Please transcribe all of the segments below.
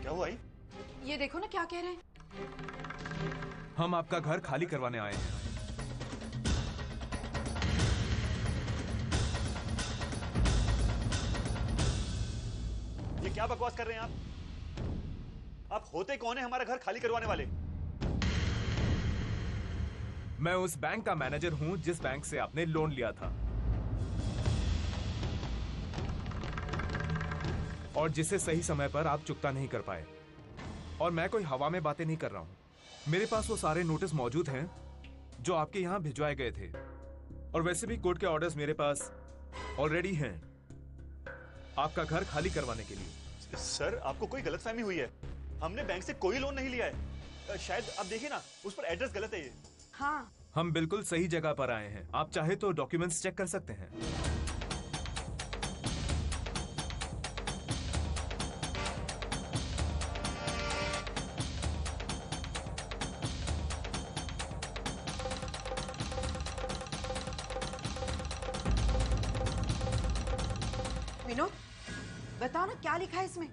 क्या हुआ आई? ये देखो ना क्या कह रहे हैं। हम आपका घर खाली करवाने आए हैं। ये क्या बकवास कर रहे हैं आप? आप होते कौन है हमारा घर खाली करवाने वाले? मैं उस बैंक का मैनेजर हूं जिस बैंक से आपने लोन लिया था और जिसे सही समय पर आप चुकता नहीं कर पाए। और मैं कोई हवा में बातें नहीं कर रहा हूं। मेरे पास वो सारे नोटिस मौजूद हैं जो आपके यहां भिजवाए गए थे, और वैसे भी कोर्ट के ऑर्डर्स मेरे पास ऑलरेडी हैं आपका घर खाली करवाने के लिए। सर, आपको कोई गलतफहमी हुई है। हमने बैंक से कोई लोन नहीं लिया है। शायद आप देखिए ना, उस पर एड्रेस गलत है। ये हाँ, हम बिल्कुल सही जगह पर आए हैं। आप चाहे तो डॉक्यूमेंट्स चेक कर सकते हैं। विनोद, बताओ ना क्या लिखा है इसमें।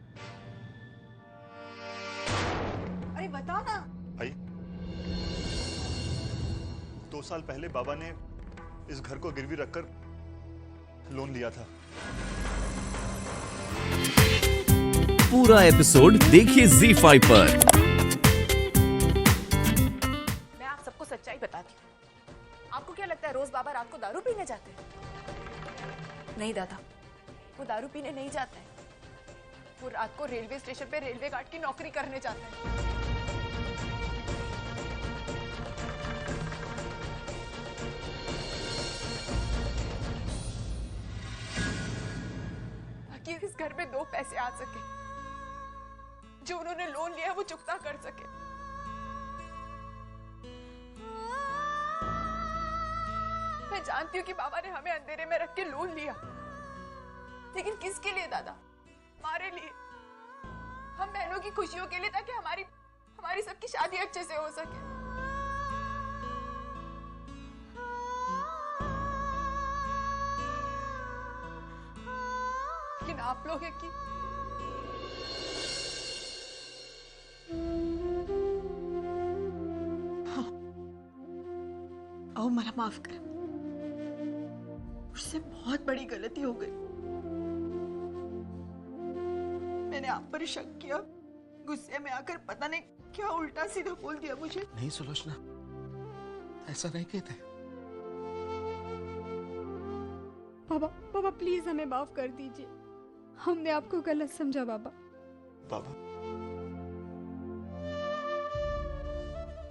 अरे बताओ ना। भाई, 2 साल पहले बाबा ने इस घर को गिरवी रखकर लोन लिया था। पूरा एपिसोड देखिए ZEE5 पर। मैं आप सबको सच्चाई बताती हूँ। आपको क्या लगता है रोज बाबा रात को दारू पीने जाते हैं? नहीं दादा, वो दारू पीने नहीं जाते हैं। वो रात को रेलवे स्टेशन पे रेलवे गार्ड की नौकरी करने जाते हैं। ताकि इस घर में 2 पैसे आ सके, जो उन्होंने लोन लिया है वो चुकता कर सके। मैं जानती हूँ कि बाबा ने हमें अंधेरे में रख के लोन लिया, लेकिन किसके लिए दादा? हमारे लिए, हम बहनों की खुशियों के लिए, ताकि हमारी सबकी शादी अच्छे से हो सके। लेकिन आप लोग हैं कि हाँ, आओ मला माफ कर, मुझसे बहुत बड़ी गलती हो गई। मैंने आप पर शक किया, गुस्से में आकर पता नहीं क्या उल्टा सीधा बोल दिया मुझे। नहीं सुलोचना, ऐसा नहीं कहते। बाबा प्लीज हमें माफ कर दीजिए। हमने आपको गलत समझा बाबा। बाबा,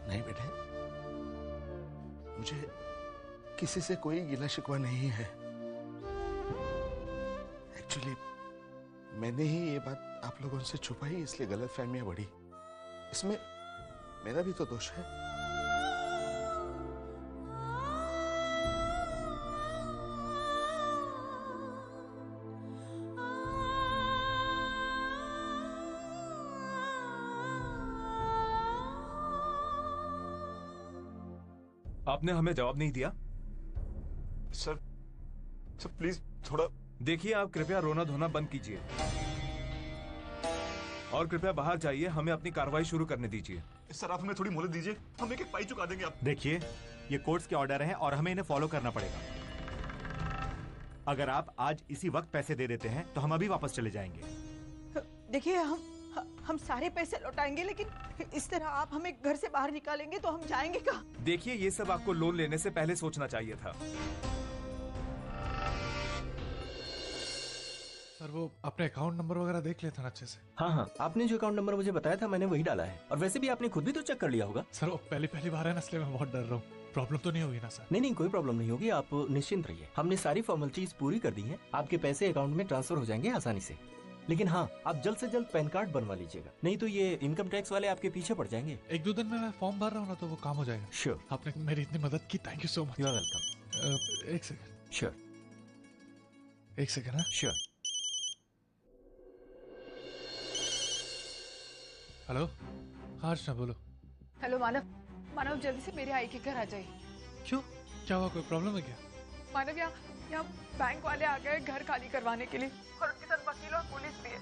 नहीं बेटे, मुझे किसी से कोई गिला शिकवा नहीं है। एक्चुअली मैंने ही ये बात आप लोगों से छुपाई, इसलिए गलतफहमियां बढ़ी। इसमें मेरा भी तो दोष है। आपने हमें जवाब नहीं दिया। सर प्लीज थोड़ा। देखिए, आप कृपया रोना धोना बंद कीजिए और कृपया बाहर जाइए। हमें अपनी कार्रवाई शुरू करने दीजिए। सर, आप हमें थोड़ी मोहलत दीजिए, हम एक पाई चुका देंगे। आप देखिए, ये कोर्ट्स के ऑर्डर हैं और हमें इन्हें फॉलो करना पड़ेगा। अगर आप आज इसी वक्त पैसे दे देते हैं तो हम अभी वापस चले जाएंगे। देखिए, हम सारे पैसे लौटाएंगे, लेकिन इस तरह आप हमें घर से बाहर निकालेंगे तो हम जाएंगे कहाँ? देखिए, ये सब आपको लोन लेने से पहले सोचना चाहिए था। सर, वो अपने अकाउंट नंबर वगैरह देख लेते हैं अच्छे से। हाँ, आपने जो अकाउंट नंबर मुझे बताया था मैंने वही डाला है। और वैसे भी आपने खुद भी तो चेक कर लिया होगा। सर, वो पहली बार है ना, इसलिए मैं बहुत डर रहा हूँ। प्रॉब्लम तो नहीं होगी ना सर? नहीं, कोई प्रॉब्लम नहीं होगी, आप निश्चिंत रहिए। हमने सारी फॉर्मेलिटीज पूरी कर दी हैं। आपके पैसे अकाउंट में ट्रांसफर हो जाएंगे आसानी से। लेकिन हाँ, आप जल्द से जल्द पैन कार्ड बनवा लीजिएगा, नहीं तो ये इनकम टैक्स वाले आपके पीछे पड़ जाएंगे। 1-2 दिन में मैं फॉर्म भर रहा हूँ ना, तो वो काम हो जाएगा। श्योर। आपने मेरी इतनी मदद की, thank you so much. You are welcome. एक सेकंड। श्योर। एक सेकंड। हाँ, श्योर। हेलो। हाँ अर्चना, बोलो। हेलो मानव जल्दी से मेरे आई के घर आ जाइए। क्यों, क्या हुआ? कोई प्रॉब्लम है क्या? मानव, यहाँ बैंक वाले आ गए घर खाली करवाने के लिए, और उनके साथ वकील और पुलिस भी है।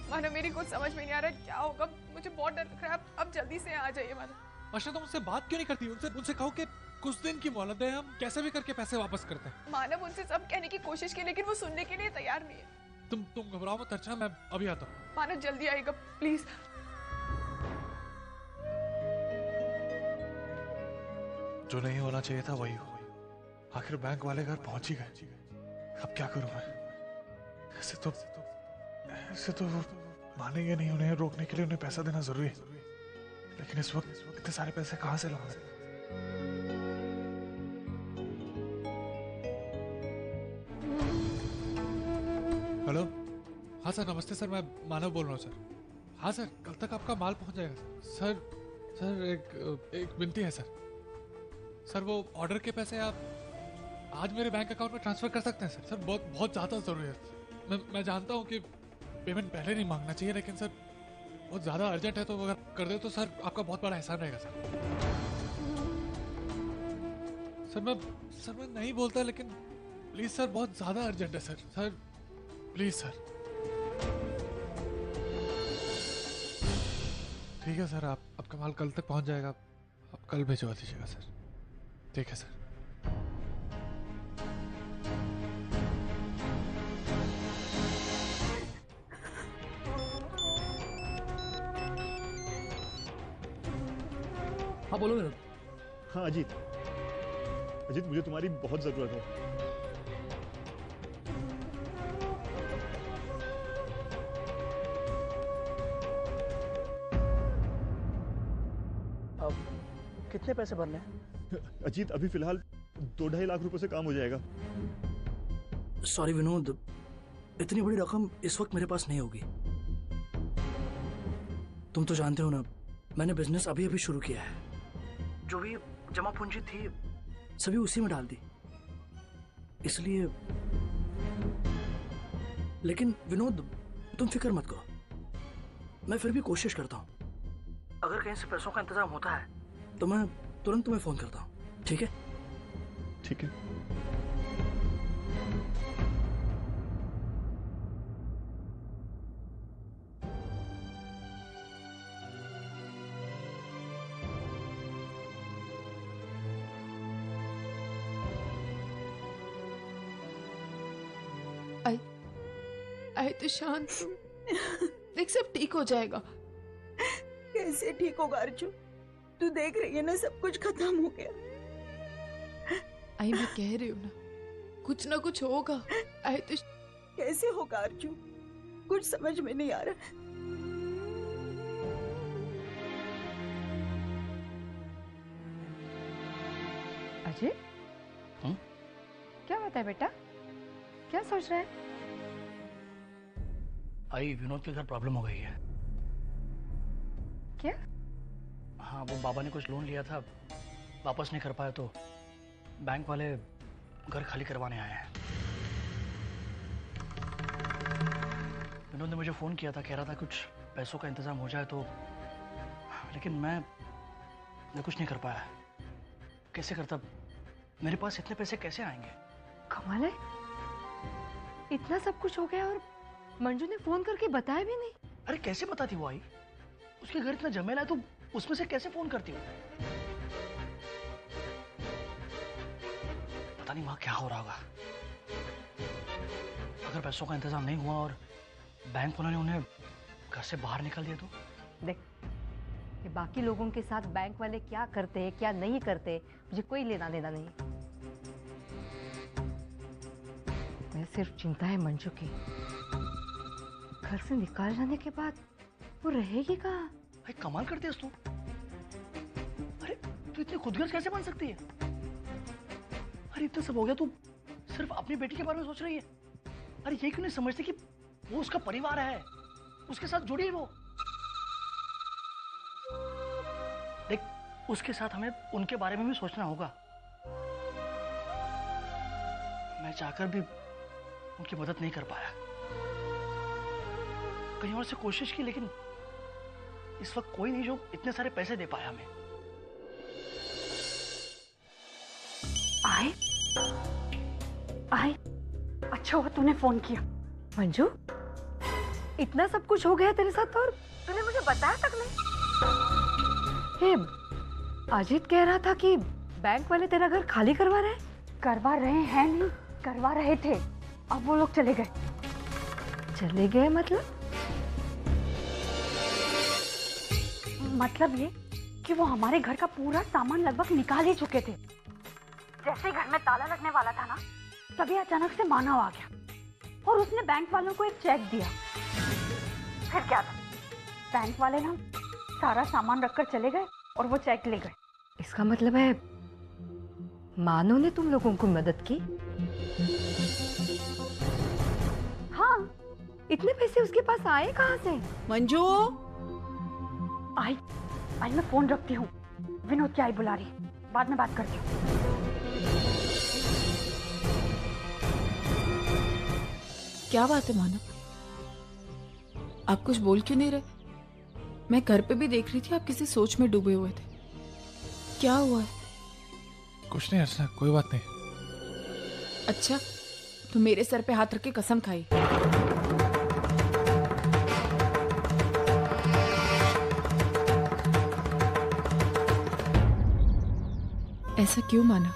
मानो मेरी कुछ समझ में नहीं आ रहा है क्या होगा, मुझे बहुत डर लग रहा है। अब जल्दी से आ जाइए मानो। वर्षा तुम उनसे बात क्यों नहीं करती? उनसे कहो कि कुछ दिन की मोहलत है, हम कैसे भी करके पैसे वापस करते हैं। मानव उनसे सब कहने की कोशिश की लेकिन वो सुनने के लिए तैयार नहीं है। तुम घबराओ मत अर्चना, मैं अभी आता हूँ। मानव जल्दी आएगा प्लीज। जो नहीं होना चाहिए था वही हो। आखिर बैंक वाले घर पहुंच ही गए। अब क्या करूं मैं? ऐसे तो वो मानेंगे नहीं, उन्हें रोकने के लिए उन्हें पैसा देना जरूरी है। लेकिन इस वक्त इतने सारे पैसे कहां से लाऊं? हेलो, हाँ सर, नमस्ते सर, मैं मानव बोल रहा हूँ सर। हाँ सर, कल तक आपका माल पहुंच जाएगा सर। एक विनती है सर, वो ऑर्डर के पैसे आप आज मेरे बैंक अकाउंट में ट्रांसफर कर सकते हैं सर। बहुत ज़्यादा ज़रूरी है। मैं जानता हूँ कि पेमेंट पहले नहीं मांगना चाहिए, लेकिन सर बहुत ज़्यादा अर्जेंट है, तो अगर कर दे तो सर आपका बहुत बड़ा एहसान रहेगा सर मैं नहीं बोलता, लेकिन प्लीज़ सर, बहुत ज़्यादा अर्जेंट है सर प्लीज़ सर। ठीक है सर, आपका माल कल तक पहुँच जाएगा, आप कल भिजवा दीजिएगा सर। ठीक है सर। हाँ बोलो विनोद। हाँ अजीत मुझे तुम्हारी बहुत जरूरत है। अब कितने पैसे भरने हैं? अजीत अभी फिलहाल 2-2.5 लाख रुपए से काम हो जाएगा। सॉरी विनोद, इतनी बड़ी रकम इस वक्त मेरे पास नहीं होगी। तुम तो जानते हो ना, मैंने बिजनेस अभी शुरू किया है। जो भी जमा पूंजी थी सभी उसी में डाल दी, इसलिए। लेकिन विनोद तुम फिक्र मत करो, मैं फिर भी कोशिश करता हूँ। अगर कहीं से पैसों का इंतजाम होता है तो मैं तुरंत तुम्हें फोन करता हूँ। ठीक है? ठीक है। आए तो शांत हो, देख सब ठीक हो जाएगा। कैसे ठीक होगा अर्जुन? तू देख रही है ना, सब कुछ खत्म हो गया। आई मैं कह रही हूँ ना, कुछ ना कुछ होगा। आए तो कैसे होगा अर्जुन? कुछ समझ में नहीं आ रहा। अजय, क्या होता है बेटा? क्या सोच रहा है? आई विनोद के घर प्रॉब्लम हो गई है। क्या? हाँ, वो बाबा ने कुछ लोन लिया था, वापस नहीं कर पाया, तो बैंक वाले घर खाली करवाने आए हैं। विनोद ने मुझे फोन किया था, कह रहा था कुछ पैसों का इंतजाम हो जाए तो, लेकिन मैं कुछ नहीं कर पाया। कैसे करता? मेरे पास इतने पैसे कैसे आएंगे? कमाल है, इतना सब कुछ हो गया और मंजू ने फोन करके बताया भी नहीं। अरे कैसे बताती वो? आई उसके घर इतना झमेला है तो उसमें से कैसे फोन करती हूँ? पता नहीं वहां क्या हो रहा होगा। अगर पैसों का इंतजाम नहीं हुआ और बैंक वालों ने उन्हें घर से बाहर निकाल दिया तो? देख, कि बाकी लोगों के साथ बैंक वाले क्या करते हैं क्या नहीं करते, मुझे कोई लेना देना नहीं। मुझे सिर्फ चिंता है मंजू की। घर से निकाल जाने के बाद वो रहेगी कहाँ? भाई कमाल करती है तू। अरे तू इतनी खुदगर्ज कैसे बन सकती है? अरे इतना सब हो गया, तू सिर्फ अपनी बेटी के बारे में सोच रही है। अरे ये क्यों नहीं समझती कि वो उसका परिवार है, उसके साथ जुड़ी है वो। देख, उसके साथ हमें उनके बारे में भी सोचना होगा। मैं चाहकर भी उनकी मदद नहीं कर पाया। कहीं और से कोशिश की, लेकिन इस वक्त कोई नहीं जो इतने सारे पैसे दे पाया हमें। आए, अच्छा हुआ तूने फोन किया। मंजू, इतना सब कुछ हो गया तेरे साथ और तूने मुझे बताया तक नहीं। हे, अजीत कह रहा था कि बैंक वाले तेरा घर खाली करवा रहे हैं। करवा रहे हैं नहीं, करवा रहे थे। अब वो लोग चले गए। चले गए मतलब? मतलब ये कि वो हमारे घर का पूरा सामान लगभग निकाल ही चुके थे। जैसे घर में ताला लगने वाला था ना, तभी अचानक से मानव आ गया और उसने बैंक वालों को एक चेक दिया। फिर क्या था, बैंक वाले ना सारा सामान रखकर चले गए और वो चेक ले गए। इसका मतलब है मानव ने तुम लोगों को मदद की? हाँ। इतने पैसे उसके पास आए कहाँ से? मंजू, आई मैं फोन रखती हूँ। विनोद की आई बुला रही है, बाद में बात करती हूँ। क्या बात है मानव, आप कुछ बोल क्यों नहीं रहे? मैं घर पे भी देख रही थी, आप किसी सोच में डूबे हुए थे। क्या हुआ है? कुछ नहीं अर्चना, कोई बात नहीं। अच्छा, तो मेरे सर पे हाथ रख के कसम खाई। ऐसा क्यों मानव?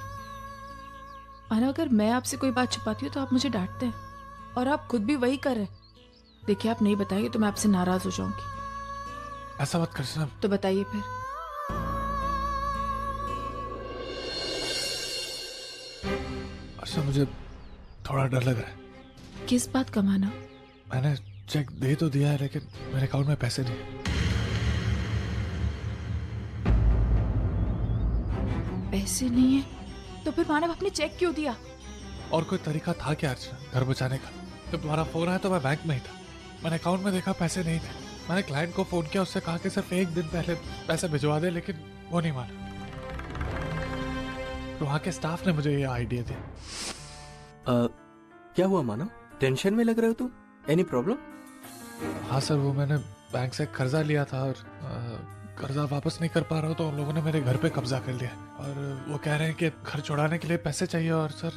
अगर मैं आपसे कोई बात छुपाती हूँ तो आप मुझे डांटते हैं, और आप खुद भी वही कर रहे हैं। देखिए, आप नहीं बताएंगे तो मैं आपसे नाराज हो जाऊंगी। ऐसा मत कर सनम। तो बताइए फिर। अच्छा, मुझे थोड़ा डर लग रहा है। किस बात का मानव? मैंने चेक दे तो दिया है, लेकिन मेरे अकाउंट में पैसे नहीं है। पैसे नहीं है तो फिर मानव आपने चेक क्यों दिया? और कोई तरीका था क्या अर्चना घर बचाने का? जब तुम्हारा फोन आया तो मैं बैंक में ही था। मैंने अकाउंट में देखा पैसे नहीं थे। मैंने क्लाइंट को फोन किया, उससे कहा कि सिर्फ एक दिन पहले पैसे भिजवा दे, लेकिन वो नहीं माना। तो वहाँ के स्टाफ ने मुझे ये आइडिया दिया। क्या हुआ मानव? टेंशन में लग रहे हो तुम? Any problem? हाँ सर, वो मैंने बैंक से कर्जा लिया था और कर्जा वापस नहीं कर पा रहा हूँ, तो उन लोगों ने मेरे घर पे कब्जा कर लिया और वो कह रहे हैं कि घर छुड़ाने के लिए पैसे चाहिए। और सर,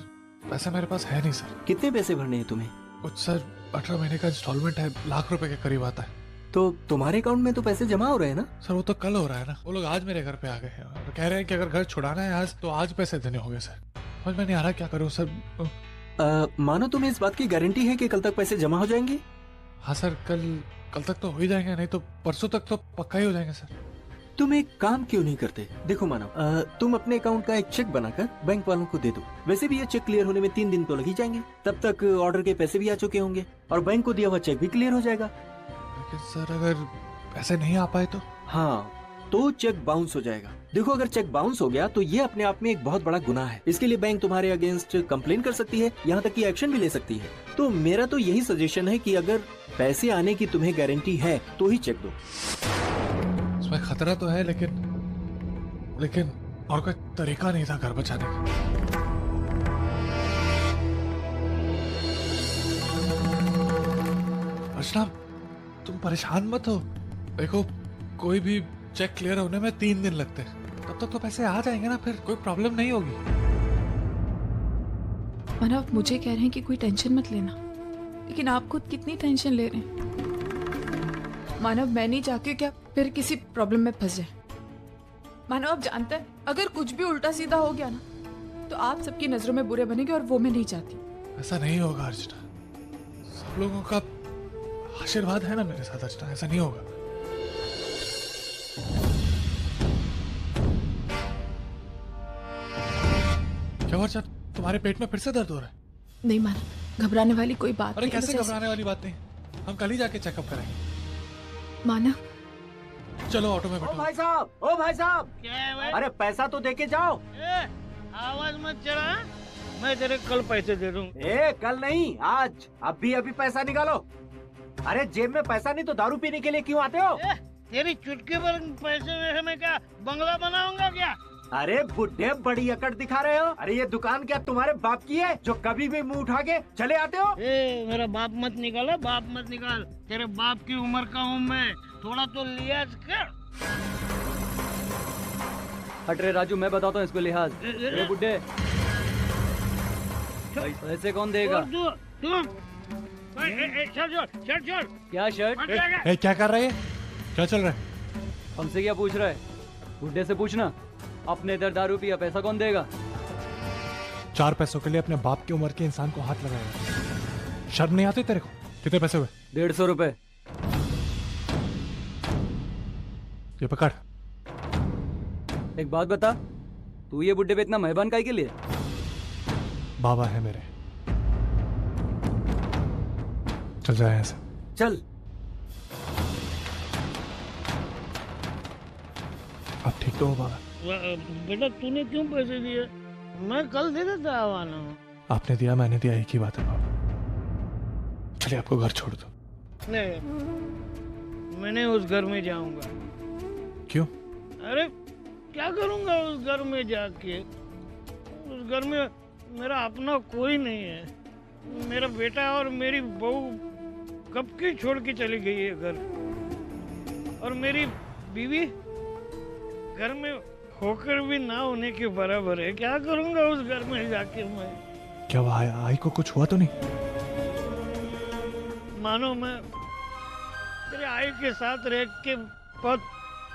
पैसे मेरे पास है नहीं सर। कितने पैसे भरने हैं तुम्हें? कुछ सर 18 महीने का इंस्टॉलमेंट है, लाख रुपए के करीब आता है। तो तुम्हारे अकाउंट में तो पैसे जमा हो रहे हैं ना? सर, वो तो कल हो रहा है ना। वो लोग आज मेरे घर पे आ गए हैं और कह रहे हैं कि अगर घर छुड़ाना है आज, तो आज पैसे देने होंगे सर। समझ में नहीं आ रहा क्या करूँ सर। मानो तुम्हें इस बात की गारंटी है कि कल तक पैसे जमा हो जाएंगे? हाँ सर, कल तक तो हो ही जाएंगे, नहीं तो परसों तक तो पक्का ही हो जाएंगे सर। तुम एक काम क्यों नहीं करते? देखो मानव, तुम अपने अकाउंट का एक चेक बनाकर बैंक वालों को दे दो। वैसे भी ये चेक क्लियर होने में 3 दिन तो लग ही जाएंगे। तब तक ऑर्डर के पैसे भी आ चुके होंगे और बैंक को दिया हुआ चेक भी क्लियर हो जाएगा। लेकिन सर, अगर पैसे नहीं आ पाए तो? हाँ, तो चेक बाउंस हो जाएगा। देखो, अगर चेक बाउंस हो गया तो ये अपने आप में एक बहुत बड़ा गुनाह है। इसके लिए बैंक तुम्हारे अगेंस्ट कंप्लेन कर सकती है, यहाँ तक कि एक्शन भी ले सकती है। तो मेरा तो यही सजेशन है कि अगर पैसे आने की तुम्हें गारंटी है तो ही चेक दो। इसमें खतरा तो है, लेकिन और कोई तरीका नहीं था घर बचाने का। अर्चना, तुम परेशान मत हो। देखो, कोई भी चेक क्लियर होने में 3 दिन लगते हैं, तब तक तो पैसे आ जाएंगे ना, फिर कोई प्रॉब्लम नहीं होगी। मानव, मुझे कह रहे हैं कि कोई टेंशन मत लेना, लेकिन आप खुद कितनी टेंशन ले रहे हैं। मानव, मैं नहीं चाहती हूँ कि आप फिर किसी प्रॉब्लम में फंस जाए। मानव, आप जानते हैं, अगर कुछ भी उल्टा सीधा हो गया ना, तो आप सबकी नजरों में बुरे बनेंगे और वो मैं नहीं चाहती। ऐसा नहीं होगा अर्चना, सब लोगों का आशीर्वाद है ना मेरे साथ अर्चना, ऐसा नहीं होगा। क्या अर्चना, तुम्हारे पेट में फिर से दर्द हो रहा है? नहीं मानव, घबराने वाली कोई बात नहीं। नहीं। कैसे घबराने वाली बात नहीं? हम कल ही जाके चेकअप करेंगे। मानव, चलो ऑटो में बैठो। ओ भाई साहब, क्या है भाई? अरे पैसा तो देके जाओ। आवाज मत चढ़ा, मैं तेरे कल पैसे दे दूँ। कल नहीं, आज। अभी पैसा निकालो। अरे जेब में पैसा नहीं तो दारू पीने के लिए क्यों आते हो? तेरी चुटकी पर पैसे में मैं क्या बंगला बनाऊंगा क्या? अरे बुढ़े, बड़ी अकड़ दिखा रहे हो। अरे ये दुकान क्या तुम्हारे बाप की है जो कभी भी मुंह उठा के चले आते हो? मेरा बाप मत निकालो, बाप मत निकाल। तेरे बाप की उम्र का हूँ मैं, थोड़ा तो लिहाज कर। हट रे राजू, मैं बताता हूँ इसको लिहाज। अरे बुड्ढे, पैसे कौन देगा? शर्ट क्या शर्ट? क्या कर रहा है? क्या चल रहा है? हमसे क्या पूछ रहा है? बुड्ढे से पूछना। अपने इधर दारू पिया, पैसा कौन देगा? 4 पैसों के लिए अपने बाप की उम्र के इंसान को हाथ लगाया। शर्म नहीं आती तेरे को? कितने पैसे हुए? 150 रुपए। ये पकड़। एक बात बता, तू ये बुड्ढे पे इतना मेहरबान काहे के लिए? बाबा है मेरे। चल जाए यहाँ से। चल। अब ठीक तो हो बाबा? बेटा तूने क्यों पैसे दिए? मैं कल दे देता आवाना। आपने दिया, मैंने दिया, एक ही बात है बाबा। चलिए आपको घर छोड़ दो। नहीं, मैंने उस घर में जाऊंगा। क्यों? अरे क्या करूंगा उस घर में जाके? उस घर में मेरा अपना कोई नहीं है। मेरा बेटा और मेरी बहू कब की छोड़ के चली गई है घर, और मेरी बीवी घर में होकर भी ना होने के बराबर है। क्या करूंगा उस घर में जाके मैं? क्या वो आई को कुछ हुआ तो नहीं? मानो मैं तेरे आई के साथ रह के बहुत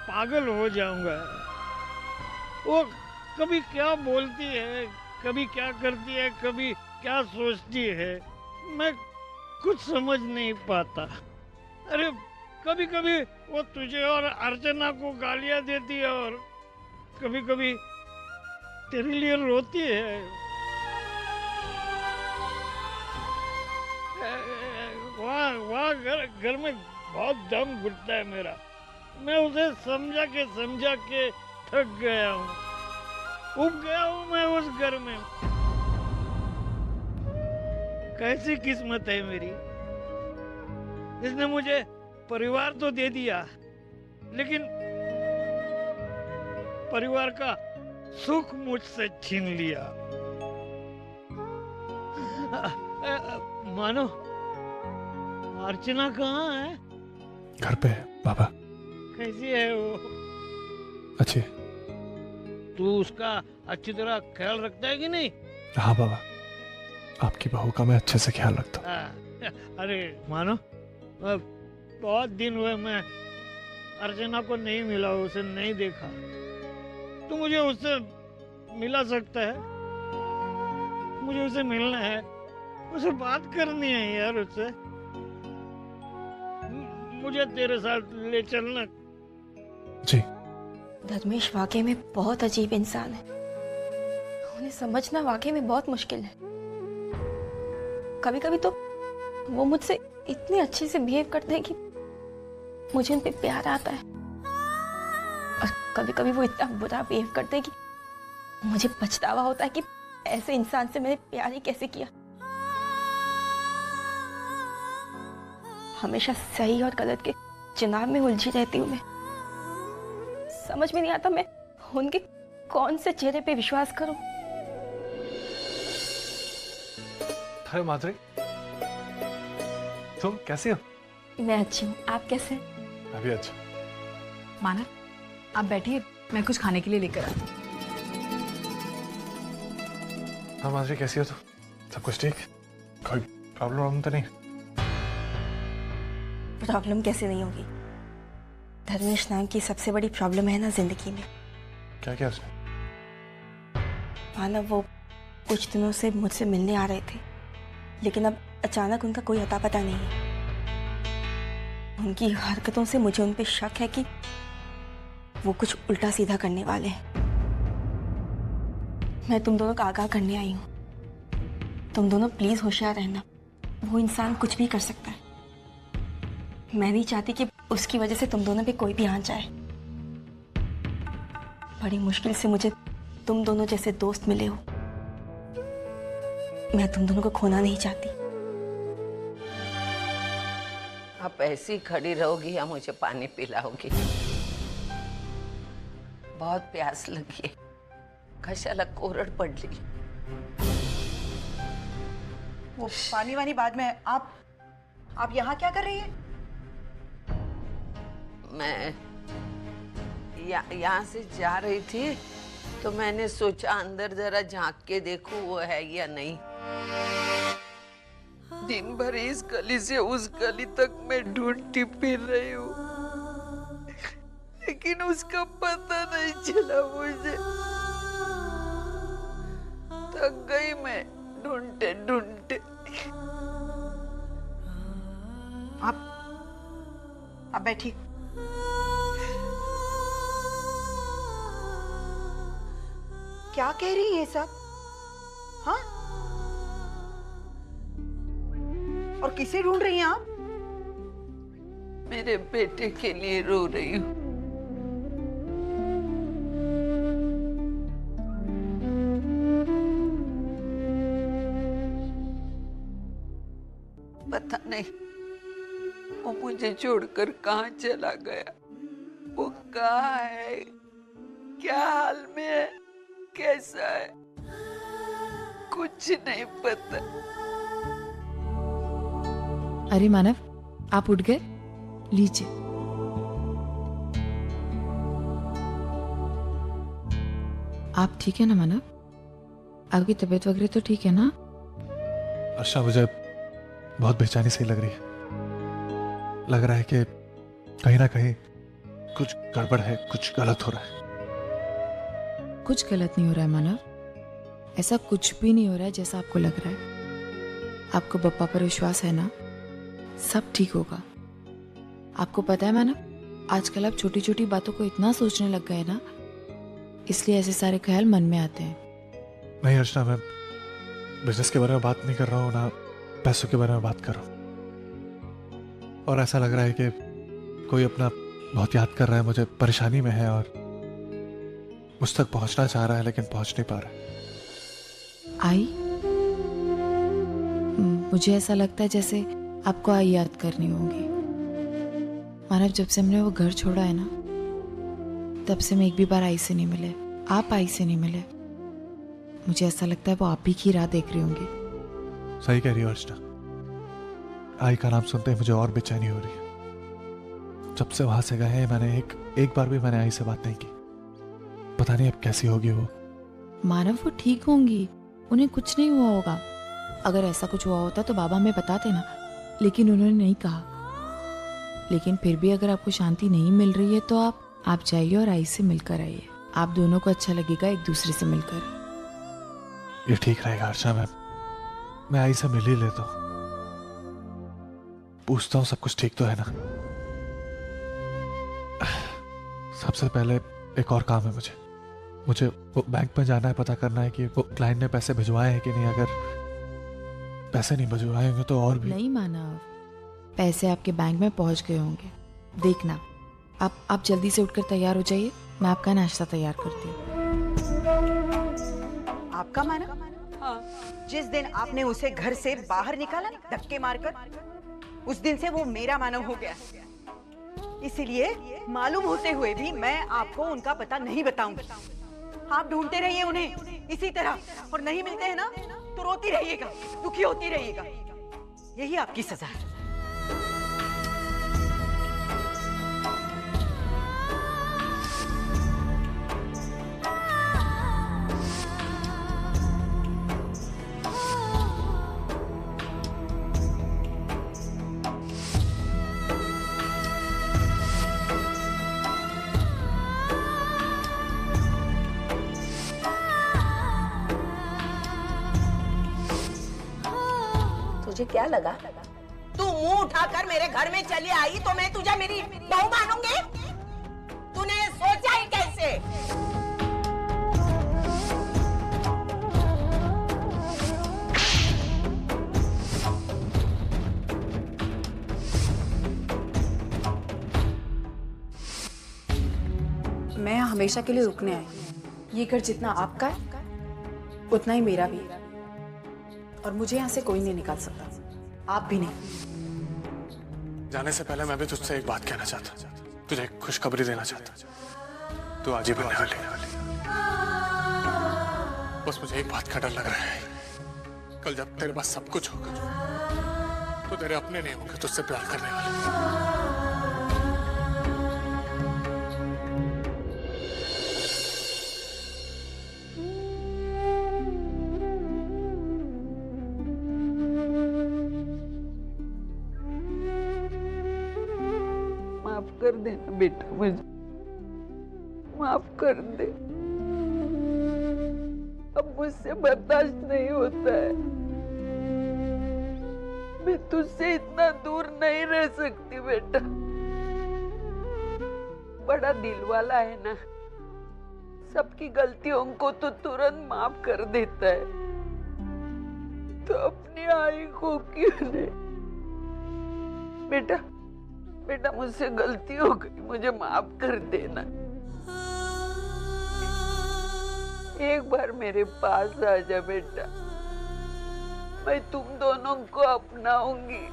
पागल हो जाऊंगा। वो कभी क्या बोलती है, कभी क्या करती है, कभी क्या सोचती है, मैं कुछ समझ नहीं पाता। अरे कभी कभी वो तुझे और अर्चना को गालियां देती है, और कभी कभी तेरे लिए रोती है। वहाँ घर में बहुत दम घुटता है मेरा। मैं उसे समझा के थक गया हूँ, उब गया हूँ मैं उस घर में। कैसी किस्मत है मेरी, इसने मुझे परिवार तो दे दिया, लेकिन परिवार का सुख मुझसे छीन लिया। मानो अर्चना कहाँ है? घर पे है बाबा। कैसी है वो? अच्छी। तू उसका अच्छी तरह ख्याल रखता है कि नहीं? हाँ बाबा, आपकी बहू का मैं अच्छे से ख्याल रखता हूँ। अरे मानो बहुत दिन हुए मैं अर्चना को नहीं मिला, उसे नहीं देखा। तू मुझे उससे मिला सकता है? मुझे उसे मिलना है, उसे बात करनी है यार उससे। मुझे तेरे साथ ले चलना। जी। धर्मेश वाकई में बहुत अजीब इंसान है। उन्हें समझना वाकई में बहुत मुश्किल है। कभी कभी तो वो मुझसे इतने अच्छे से बिहेव करते हैं कि मुझे उन पे प्यार आता है, और कभी कभी वो इतना बुरा बिहेव करते हैं कि मुझे पछतावा होता है कि ऐसे इंसान से मैंने प्यार ही कैसे किया। हमेशा सही और गलत के चुनाव में उलझी रहती हूँ मैं। समझ में नहीं आता मैं उनके कौन से चेहरे पे विश्वास करूं। अरे माधुरी, तुम कैसी हो? मैं अच्छी हूँ, आप कैसे? मैं भी अच्छा। मानव, आप बैठिए, मैं कुछ खाने के लिए लेकर आती हूँ। हाँ माधुरी, कैसी हो तुम? सब कुछ ठीक? कोई प्रॉब्लम तो नहीं? प्रॉब्लम कैसे नहीं होगी? धर्मेश नाम की सबसे बड़ी प्रॉब्लम है ना जिंदगी में। क्या क्या उसने? मानव, वो कुछ दिनों से मुझसे मिलने आ रहे थे, लेकिन अब अचानक उनका कोई अता पता नहीं है। उनकी हरकतों से मुझे उन पे शक है कि वो कुछ उल्टा सीधा करने वाले हैं। मैं तुम दोनों को आगाह करने आई हूँ। तुम दोनों प्लीज होशियार रहना। वो इंसान कुछ भी कर सकता है। मैं नहीं चाहती कि उसकी वजह से तुम दोनों पे कोई भी आंच जाए। बड़ी मुश्किल से मुझे तुम दोनों जैसे दोस्त मिले हो। मैं तुम दोनों को खोना नहीं चाहती। आप ऐसी खड़ी रहोगी या मुझे पानी पिलाओगी? बहुत प्यास लगी है, घशाला कोरड़ पडली। वो पानी वानी बाद में। आप यहाँ क्या कर रही है? मैं यहाँ से जा रही थी तो मैंने सोचा अंदर जरा झांक के देखूं वो है या नहीं। दिन भर इस गली से उस गली तक मैं ढूंढती फिर रही हूँ, लेकिन उसका पता नहीं चला मुझे। थक गई मैं ढूंढते ढूंढते। आप बैठिए। क्या कह रही है ये सब? हाँ? और किसे ढूंढ रही हैं आप? मेरे बेटे के लिए रो रही हूँ। पता नहीं वो मुझे छोड़कर कहाँ चला गया, वो कहाँ है, क्या हाल में है, कैसा है, कुछ नहीं पता। अरे मानव, आप उठ गए? लीजिए। आप ठीक है ना मानव? आपकी तबीयत वगैरह तो ठीक है ना? अर्षा, मुझे बहुत बेचैनी सी लग रही है। लग रहा है कि कहीं ना कहीं कुछ गड़बड़ है, कुछ गलत हो रहा है। कुछ गलत नहीं हो रहा है मानव, ऐसा कुछ भी नहीं हो रहा है जैसा आपको लग रहा है। आपको पप्पा पर विश्वास है ना? सब ठीक होगा। आपको पता है मानव, आजकल आप छोटी छोटी बातों को इतना सोचने लग गए ना, इसलिए ऐसे सारे ख्याल मन में आते हैं। नहीं अर्चना, मैं बिजनेस के बारे में बात नहीं कर रहा हूँ, ना पैसों के बारे में बात कर रहा हूँ। और ऐसा लग रहा है कि कोई अपना बहुत याद कर रहा है, मुझे परेशानी में है और मुझ तक पहुंचना चाह रहा है लेकिन पहुंच नहीं पा रहा है। आई? मुझे ऐसा लगता है जैसे आपको आई याद करनी होगी। मानव, जब से हमने वो घर छोड़ा है ना, तब से हम एक भी बार आई से नहीं मिले, आप आई से नहीं मिले। मुझे ऐसा लगता है वो आप ही की राह देख रही होंगी। सही कह रही हो अर्चना, आई का नाम सुनते ही मुझे और बेचैनी हो रही है। जब से वहां से गए हैं मैंने एक बार भी मैंने आई से बात नहीं की। पता नहीं अब कैसी होगी वो। मानव, वो ठीक होंगी, उन्हें कुछ नहीं हुआ होगा। अगर ऐसा कुछ हुआ होता तो बाबा हमें बताते ना, लेकिन उन्होंने नहीं कहा। लेकिन फिर भी अगर आपको शांति नहीं मिल रही है तो आप जाइए और आई से मिलकर आइए। आप दोनों को अच्छा लगेगा एक दूसरे से मिलकर। ये ठीक रहेगा अर्चना, मैं आई से मिल ही लेता हूँ, पूछता हूँ सब कुछ ठीक तो है ना। सबसे पहले एक और काम है मुझे वो बैंक में जाना है, पता करना है कि वो क्लाइंट ने पैसे भिजवाए हैं कि नहीं। अगर पैसे नहीं भिजवाए होंगे तो और भी। नहीं मानव, पैसे आपके बैंक में पहुंच गए होंगे। देखना, आप जल्दी से उठकर तैयार हो जाइए, मैं आपका नाश्ता तैयार करती हूँ। आपका मानव? हाँ। जिस दिन आपने उसे घर से बाहर निकाला ना धक्के मारकर, उस दिन से वो मेरा मानव हो गया। इसीलिए मालूम होते हुए भी मैं आपको उनका पता नहीं बताऊंगी। आप ढूंढते रहिए उन्हें इसी तरह, और नहीं मिलते हैं ना तो रोती रहिएगा, दुखी होती रहिएगा। यही आपकी सजा है। तुझे क्या लगा? तू मुंह उठाकर मेरे घर में चली आई तो मैं तुझे मेरी बहू मानूंगी? तूने सोचा ही कैसे? मैं यहाँ हमेशा के लिए रुकने आई हूँ। ये घर जितना आपका है उतना ही मेरा भी है, और मुझे यहाँ से कोई नहीं निकाल सकता, आप भी नहीं। जाने से पहले मैं भी तुझसे एक बात कहना चाहता, तुझे एक खुशखबरी देना चाहता। तू आज ही बनने वाली। बस मुझे एक बात का डर लग रहा है, कल जब तेरे पास सब कुछ होगा तो तेरे अपने नहीं होंगे तुझसे प्यार करने वाले। देना बेटा, मुझे माफ कर दे। अब मुझसे बर्दाश्त नहीं होता है। मैं तुझसे इतना दूर नहीं रह सकती बेटा। बड़ा दिल वाला है ना, सबकी गलतियों को तो तुरंत माफ कर देता है, तो अपनी आई को क्यों नहीं? बेटा बेटा मुझसे गलती हो गई, मुझे माफ कर देना। एक बार मेरे पास आ जा बेटा, मैं तुम दोनों को अपनाऊंगी,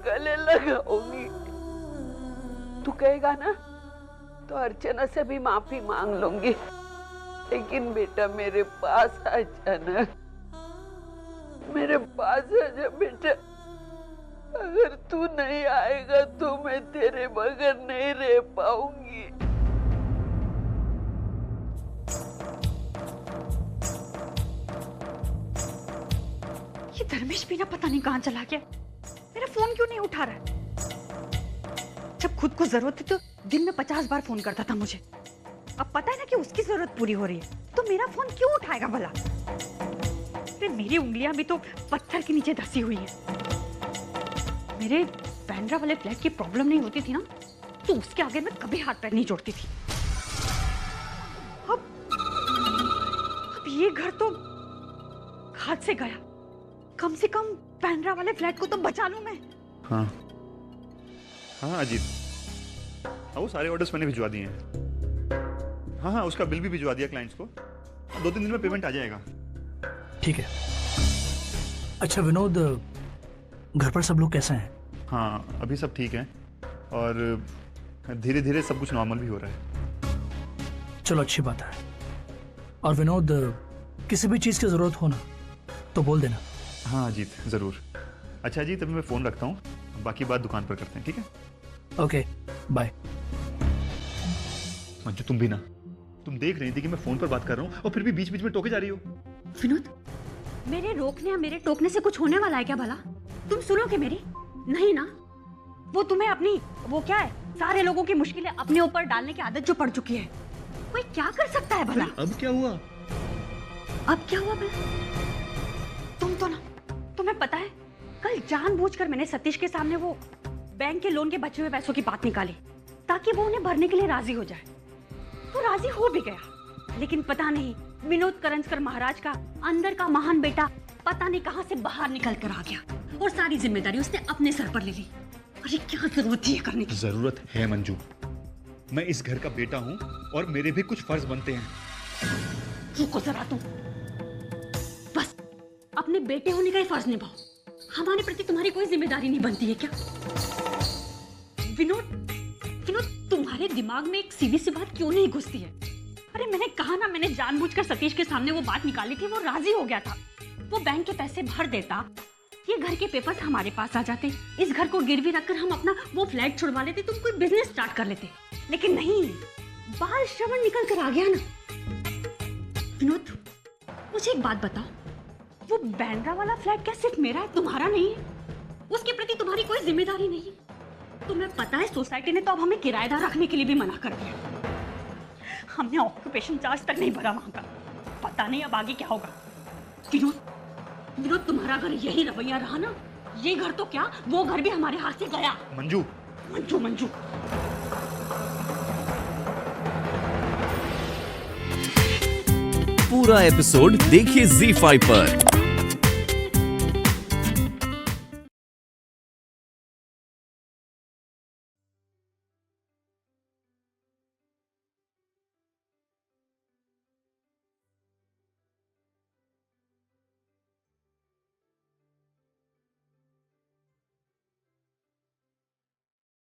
गले लगाऊंगी। तू कहेगा ना तो अर्चना से भी माफी मांग लूंगी, लेकिन बेटा मेरे पास आ जाना, मेरे पास आ जा बेटा। अगर तू नहीं आएगा तो मैं तेरे बगैर नहीं रह पाऊंगी। ये धर्मेश भी ना पता नहीं कहां चला गया। मेरा फोन क्यों नहीं उठा रहा है? जब खुद को जरूरत थी तो दिन में 50 बार फोन करता था मुझे। अब पता है ना कि उसकी जरूरत पूरी हो रही है तो मेरा फोन क्यों उठाएगा भला? अरे मेरी उंगलियां भी तो पत्थर के नीचे धसी हुई है। मेरे बैंड्रा वाले फ्लैट की प्रॉब्लम नहीं होती थी ना तो उसके आगे मैं कभी हाथ पैर नहीं जोड़ती थी। अब ये घर तो हाथ से गया। कम से कम बैंड्रा वाले फ्लैट को तो बचा लूं मैं। हाँ हाँ अजीत, हाँ वो सारे ऑर्डर्स मैंने भिजवा दिए हैं। हाँ हाँ उसका बिल भी भिजवा दिया क्लाइंट्स को। 2-3 दिन में पेमेंट आ जाएगा। ठीक है। अच्छा विनोद, घर पर सब लोग कैसे हैं? हाँ अभी सब ठीक है और धीरे धीरे सब कुछ नॉर्मल भी हो रहा है। चलो अच्छी बात है। और विनोद, किसी भी चीज़ की ज़रूरत हो ना तो बोल देना। हाँ अजीत ज़रूर। अच्छा अजीत अभी मैं फ़ोन रखता हूँ, बाकी बात दुकान पर करते हैं, ठीक है? Okay bye. मंजू तुम भी ना, तुम देख रही थी कि मैं फ़ोन पर बात कर रहा हूँ और फिर भी बीच बीच में टोके जा रही हो। विनोद, मेरे रोकने या मेरे टोकने से कुछ होने वाला है क्या भला? तुम सुनोगे मेरी? नहीं ना। वो तुम्हें अपनी वो क्या है, सारे लोगों की मुश्किलें अपने ऊपर डालने की आदत जो पड़ चुकी है, कोई क्या कर सकता है भला? अब क्या हुआ? अब क्या हुआ भला? तुम तो ना, तुम्हें पता है कल जानबूझकर मैंने सतीश के सामने वो बैंक के लोन के बचे हुए पैसों की बात निकाली ताकि वो उन्हें भरने के लिए राजी हो जाए। तो राजी हो भी गया, लेकिन पता नहीं विनोद करंजकर महाराज का अंदर का महान बेटा पता नहीं कहां से बाहर निकल कर आ गया और सारी जिम्मेदारी उसने अपने सर पर ले ली। अरे क्या जरूरत थी ये करने की? जरूरत है मंजू, मैं इस घर का बेटा हूँ और मेरे भी कुछ फर्ज बनते हैं। रुको जरा तुम, बस अपने बेटे होने का ही फर्ज निभाओ। हमारे प्रति तुम्हारी कोई जिम्मेदारी नहीं बनती है क्या? विनोद, तुम्हारे दिमाग में एक सीधी सी बात क्यों नहीं घुसती है? अरे मैंने कहा ना, मैंने जानबूझकर सतीश के सामने वो बात निकाली थी, वो राजी हो गया था। वो बैंक के पैसे भर देता, ये घर के पेपर्स हमारे पास आ जाते, इस घर को गिरवी रखकर हम अपना वो फ्लैट छुड़वा लेते, तुम कोई बिजनेस स्टार्ट कर लेते। लेकिन नहीं, बाल श्रवण निकल कर आ गया ना। विनोद मुझे एक बात बताओ, वो बैंड्रा वाला फ्लैट क्या सिर्फ मेरा है, तुम्हारा नहीं है? उसके प्रति तुम्हारी कोई जिम्मेदारी नहीं है? तुम्हें पता है सोसाइटी ने तो अब हमें किराएदार रखने के लिए भी मना कर दिया। हमने ऑक्यूपेशन चार्ज तक नहीं भरा वहां का। पता नहीं अब आगे क्या होगा। विनोद तुम्हारा घर यही रवैया रहा ना, ये घर तो क्या वो घर भी हमारे हाथ से गया। मंजू मंजू मंजू पूरा एपिसोड देखिए ZEE5 पर।